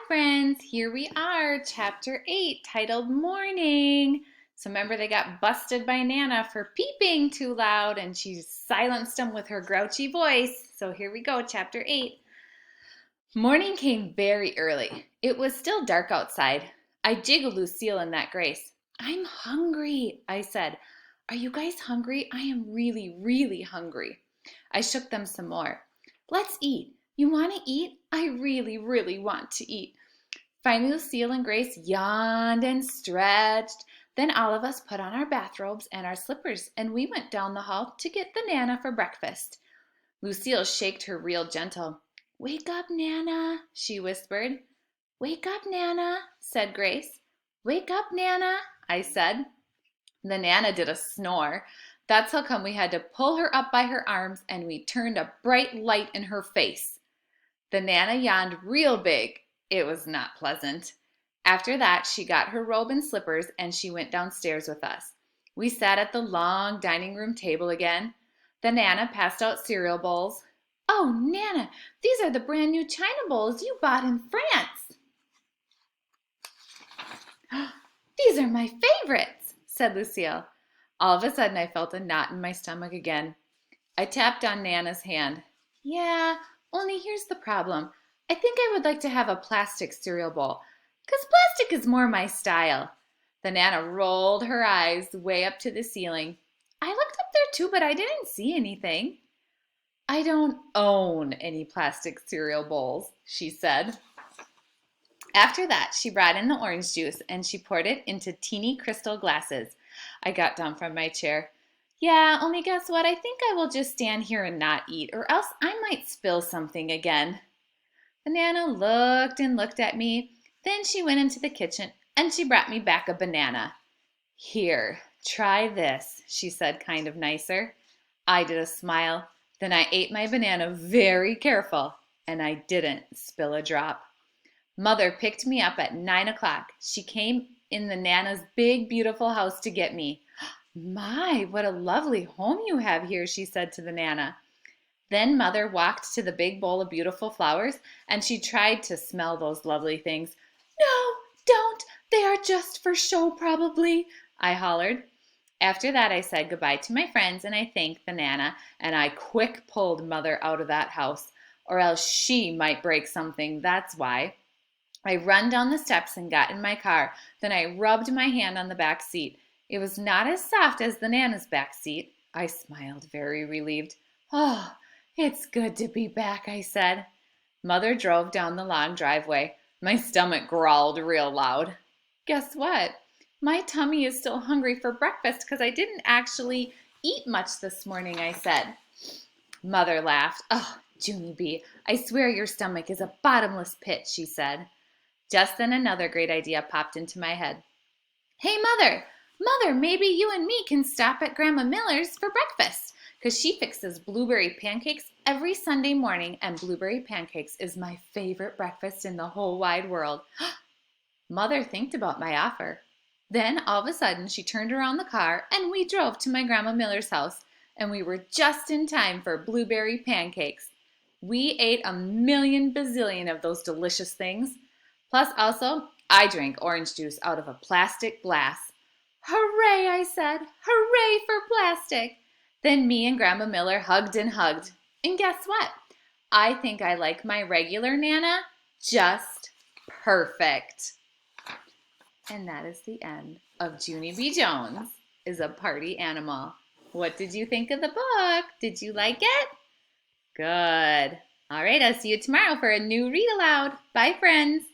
friends. Here we are, chapter 8, titled Morning. So remember they got busted by Nana for peeping too loud and she silenced them with her grouchy voice. So here we go, chapter 8. Morning came very early. It was still dark outside. I jiggled Lucille and that Grace. I'm hungry, I said. Are you guys hungry? I am really, really hungry. I shook them some more. Let's eat. You want to eat? I really, really want to eat. Finally, Lucille and Grace yawned and stretched. Then all of us put on our bathrobes and our slippers, and we went down the hall to get the Nana for breakfast. Lucille shaked her real gentle. Wake up, Nana, she whispered. Wake up, Nana, said Grace. Wake up, Nana, I said. The Nana did a snore. That's how come we had to pull her up by her arms, and we turned a bright light in her face. The Nana yawned real big. It was not pleasant. After that, she got her robe and slippers, and she went downstairs with us. We sat at the long dining room table again. The Nana passed out cereal bowls. Oh, Nana, these are the brand new china bowls you bought in France. These are my favorites, said Lucille. All of a sudden, I felt a knot in my stomach again. I tapped on Nana's hand. Yeah, only here's the problem. I think I would like to have a plastic cereal bowl, 'cause plastic is more my style. The Nana rolled her eyes way up to the ceiling. I looked up there too, but I didn't see anything. I don't own any plastic cereal bowls, she said. After that, she brought in the orange juice and she poured it into teeny crystal glasses. I got down from my chair. Yeah, only guess what? I think I will just stand here and not eat, or else I might spill something again. The Nana looked and looked at me. Then she went into the kitchen and she brought me back a banana. Here, try this, she said, kind of nicer. I did a smile. Then I ate my banana very careful, and I didn't spill a drop. Mother picked me up at 9 o'clock. She came in the Nana's big, beautiful house to get me. My, what a lovely home you have here, she said to the Nana. Then Mother walked to the big bowl of beautiful flowers, and she tried to smell those lovely things. No, don't. They are just for show, probably, I hollered. After that, I said goodbye to my friends, and I thanked the Nana, and I quick pulled Mother out of that house, or else she might break something, that's why. I run down the steps and got in my car. Then I rubbed my hand on the back seat. It was not as soft as the Nana's back seat. I smiled, very relieved. Oh, it's good to be back, I said. Mother drove down the long driveway. My stomach growled real loud. Guess what? My tummy is still hungry for breakfast because I didn't actually eat much this morning, I said. Mother laughed. Oh, Junie B, I swear your stomach is a bottomless pit, she said. Just then another great idea popped into my head. Hey, Mother, maybe you and me can stop at Grandma Miller's for breakfast, because she fixes blueberry pancakes every Sunday morning, and blueberry pancakes is my favorite breakfast in the whole wide world. Mother thinked about my offer. Then, all of a sudden, she turned around the car, and we drove to my Grandma Miller's house, and we were just in time for blueberry pancakes. We ate a million bazillion of those delicious things. Plus, also, I drank orange juice out of a plastic glass. Hooray, I said. Hooray for plastic. Then me and Grandma Miller hugged and hugged. And guess what? I think I like my regular Nana just perfect. And that is the end of Junie B. Jones is a Party Animal. What did you think of the book? Did you like it? Good. All right, I'll see you tomorrow for a new read aloud. Bye, friends.